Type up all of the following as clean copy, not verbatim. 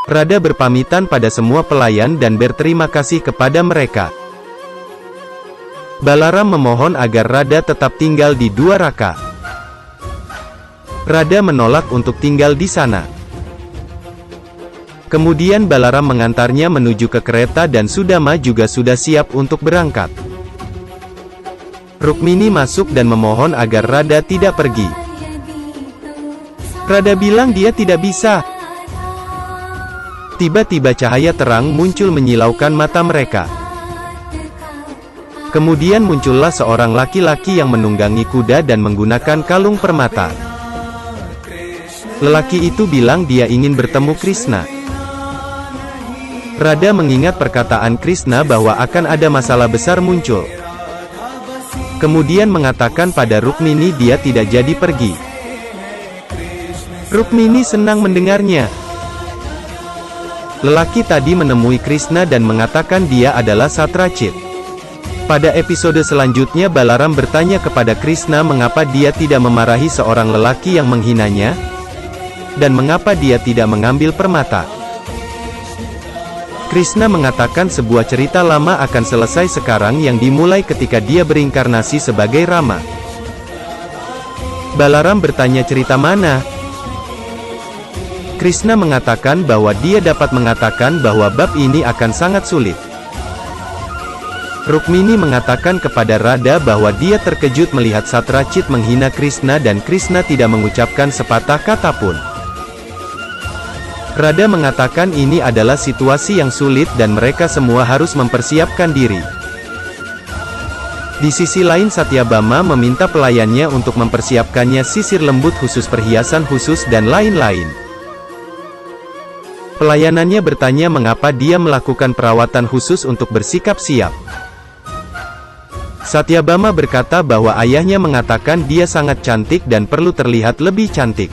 Radha berpamitan pada semua pelayan dan berterima kasih kepada mereka. Balaram memohon agar Radha tetap tinggal di Dwaraka. Radha menolak untuk tinggal di sana. Kemudian Balaram mengantarnya menuju ke kereta dan Sudama juga sudah siap untuk berangkat. Rukmini masuk dan memohon agar Radha tidak pergi. Radha bilang dia tidak bisa. Tiba-tiba cahaya terang muncul menyilaukan mata mereka. Kemudian muncullah seorang laki-laki yang menunggangi kuda dan menggunakan kalung permata. Lelaki itu bilang dia ingin bertemu Krishna. Radha mengingat perkataan Krishna bahwa akan ada masalah besar muncul. Kemudian mengatakan pada Rukmini dia tidak jadi pergi. Rukmini senang mendengarnya. Lelaki tadi menemui Krishna dan mengatakan dia adalah Satrajit. Pada episode selanjutnya Balaram bertanya kepada Krishna mengapa dia tidak memarahi seorang lelaki yang menghinanya, dan mengapa dia tidak mengambil permata. Krishna mengatakan sebuah cerita lama akan selesai sekarang yang dimulai ketika dia berinkarnasi sebagai Rama. Balaram bertanya cerita mana? Krishna mengatakan bahwa dia dapat mengatakan bahwa bab ini akan sangat sulit. Rukmini mengatakan kepada Radha bahwa dia terkejut melihat Satrajit menghina Krishna dan Krishna tidak mengucapkan sepatah kata pun. Radha mengatakan ini adalah situasi yang sulit dan mereka semua harus mempersiapkan diri. Di sisi lain Satyabama meminta pelayannya untuk mempersiapkannya sisir lembut khusus, perhiasan khusus dan lain-lain. Pelayanannya bertanya mengapa dia melakukan perawatan khusus untuk bersikap siap. Satyabama berkata bahwa ayahnya mengatakan dia sangat cantik dan perlu terlihat lebih cantik.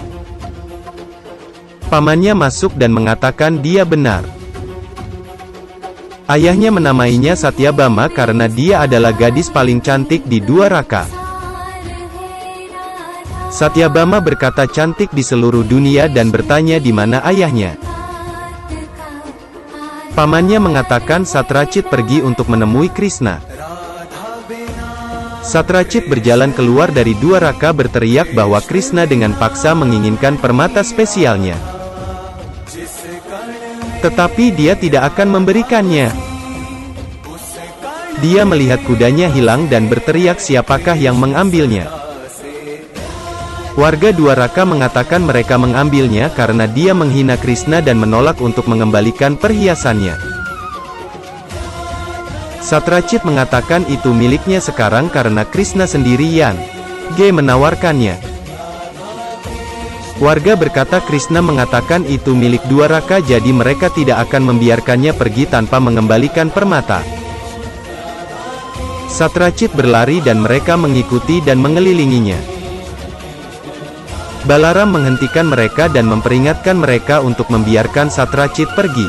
Pamannya masuk dan mengatakan dia benar. Ayahnya menamainya Satyabama karena dia adalah gadis paling cantik di Dwaraka. Satyabama berkata cantik di seluruh dunia dan bertanya di mana ayahnya. Pamannya mengatakan Satrajit pergi untuk menemui Krishna. Satrajit berjalan keluar dari Dwaraka berteriak bahwa Krishna dengan paksa menginginkan permata spesialnya. Tetapi dia tidak akan memberikannya. Dia melihat kudanya hilang dan berteriak siapakah yang mengambilnya. Warga Dwaraka mengatakan mereka mengambilnya karena dia menghina Krishna dan menolak untuk mengembalikan perhiasannya. Satrajit mengatakan itu miliknya sekarang karena Krishna sendirian menawarkannya. Warga berkata Krishna mengatakan itu milik Dwaraka jadi mereka tidak akan membiarkannya pergi tanpa mengembalikan permata. Satrajit berlari dan mereka mengikuti dan mengelilinginya. Balaram menghentikan mereka dan memperingatkan mereka untuk membiarkan Satrajit pergi.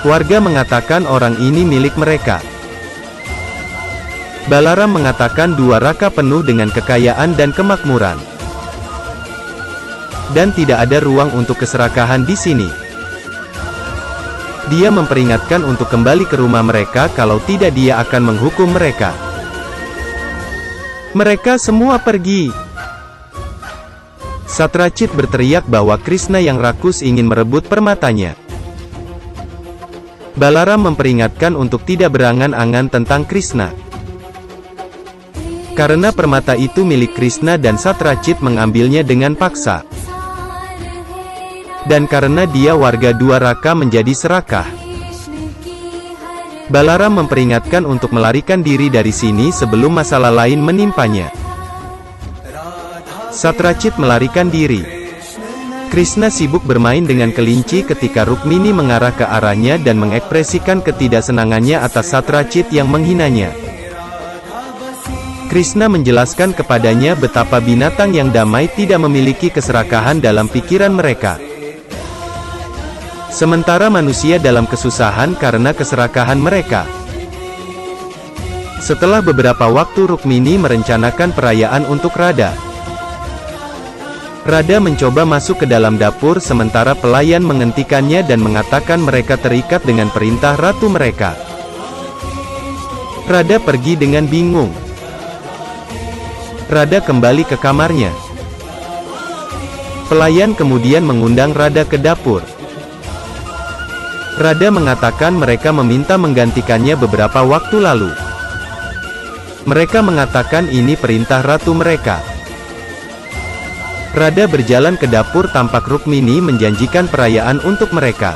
Warga mengatakan orang ini milik mereka. Balaram mengatakan Dwaraka penuh dengan kekayaan dan kemakmuran. Dan tidak ada ruang untuk keserakahan di sini. Dia memperingatkan untuk kembali ke rumah mereka kalau tidak dia akan menghukum mereka. Mereka semua pergi. Satrajit berteriak bahwa Krishna yang rakus ingin merebut permatanya. Balaram memperingatkan untuk tidak berangan-angan tentang Krishna. Karena permata itu milik Krishna dan Satrajit mengambilnya dengan paksa. Dan karena dia warga Dwaraka menjadi serakah. Balaram memperingatkan untuk melarikan diri dari sini sebelum masalah lain menimpanya. Satrajit melarikan diri. Krishna sibuk bermain dengan kelinci ketika Rukmini mengarah ke arahnya dan mengekspresikan ketidaksenangannya atas Satrajit yang menghinanya. Krishna menjelaskan kepadanya betapa binatang yang damai tidak memiliki keserakahan dalam pikiran mereka. Sementara manusia dalam kesusahan karena keserakahan mereka. Setelah beberapa waktu Rukmini merencanakan perayaan untuk Radha. Radha mencoba masuk ke dalam dapur sementara pelayan menghentikannya dan mengatakan mereka terikat dengan perintah ratu mereka. Radha pergi dengan bingung. Radha kembali ke kamarnya. Pelayan kemudian mengundang Radha ke dapur. Radha mengatakan mereka meminta menggantikannya beberapa waktu lalu. Mereka mengatakan ini perintah ratu mereka. Radha berjalan ke dapur tampak Rukmini menjanjikan perayaan untuk mereka.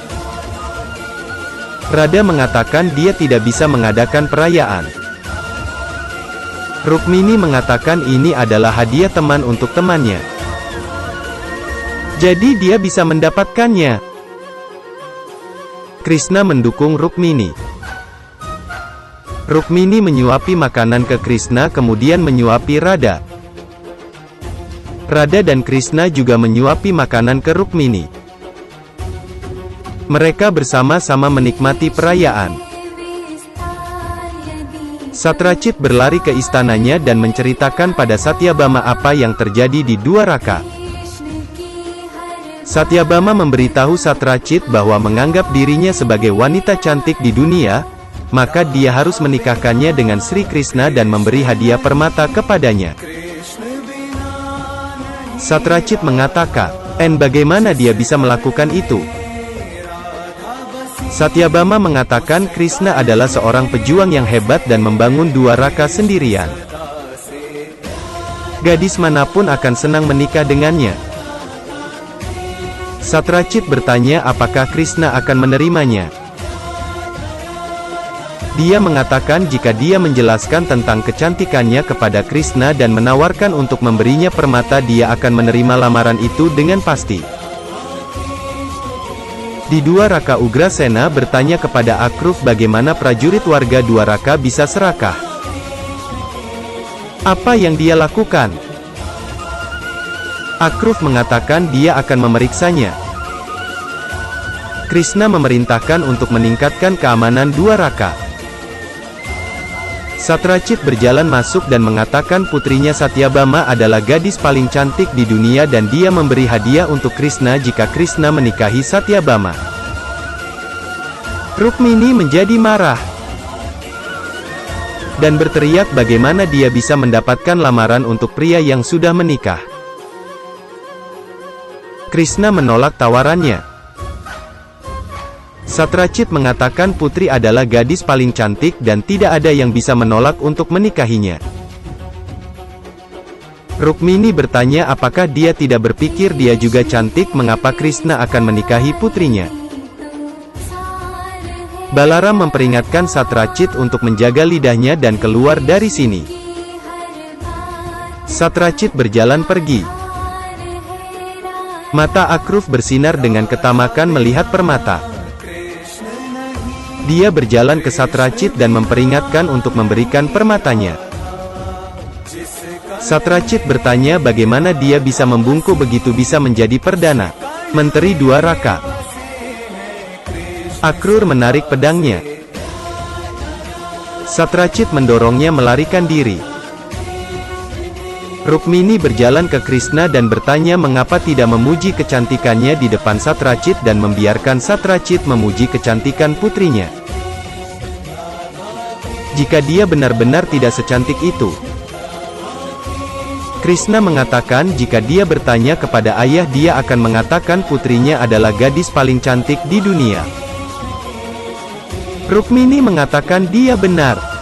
Radha mengatakan dia tidak bisa mengadakan perayaan. Rukmini mengatakan ini adalah hadiah teman untuk temannya. Jadi dia bisa mendapatkannya. Krishna mendukung Rukmini. Rukmini menyuapi makanan ke Krishna kemudian menyuapi Radha. Radha dan Krishna juga menyuapi makanan ke Rukmini. Mereka bersama-sama menikmati perayaan. Satrajit berlari ke istananya dan menceritakan pada Satyabama apa yang terjadi di Dwaraka. Satyabama memberitahu Satrajit bahwa menganggap dirinya sebagai wanita cantik di dunia, maka dia harus menikahkannya dengan Sri Krishna dan memberi hadiah permata kepadanya. Satrajit mengatakan, bagaimana dia bisa melakukan itu? Satyabama mengatakan Krishna adalah seorang pejuang yang hebat dan membangun Dwaraka sendirian. Gadis manapun akan senang menikah dengannya. Satrajit bertanya apakah Krishna akan menerimanya. Dia mengatakan jika dia menjelaskan tentang kecantikannya kepada Krishna dan menawarkan untuk memberinya permata dia akan menerima lamaran itu dengan pasti. Di Dwaraka Ugrasena bertanya kepada Akruf bagaimana prajurit warga Dwaraka bisa serakah. Apa yang dia lakukan? Akruf mengatakan dia akan memeriksanya. Krishna memerintahkan untuk meningkatkan keamanan Dwaraka. Satrajit berjalan masuk dan mengatakan putrinya Satyabama adalah gadis paling cantik di dunia dan dia memberi hadiah untuk Krishna jika Krishna menikahi Satyabama. Rukmini menjadi marah dan berteriak bagaimana dia bisa mendapatkan lamaran untuk pria yang sudah menikah. Krishna menolak tawarannya. Satrajit mengatakan putri adalah gadis paling cantik dan tidak ada yang bisa menolak untuk menikahinya. Rukmini bertanya apakah dia tidak berpikir dia juga cantik, mengapa Krishna akan menikahi putrinya. Balaram memperingatkan Satrajit untuk menjaga lidahnya dan keluar dari sini. Satrajit berjalan pergi. Mata Akruf bersinar dengan ketamakan melihat permata. Dia berjalan ke Satrajit dan memperingatkan untuk memberikan permatanya. Satrajit bertanya bagaimana dia bisa membungkuk begitu bisa menjadi perdana menteri Dwaraka. Akrur menarik pedangnya. Satrajit mendorongnya melarikan diri. Rukmini berjalan ke Krishna dan bertanya mengapa tidak memuji kecantikannya di depan Satrajit dan membiarkan Satrajit memuji kecantikan putrinya. Jika dia benar-benar tidak secantik itu. Krishna mengatakan jika dia bertanya kepada ayah dia akan mengatakan putrinya adalah gadis paling cantik di dunia. Rukmini mengatakan dia benar.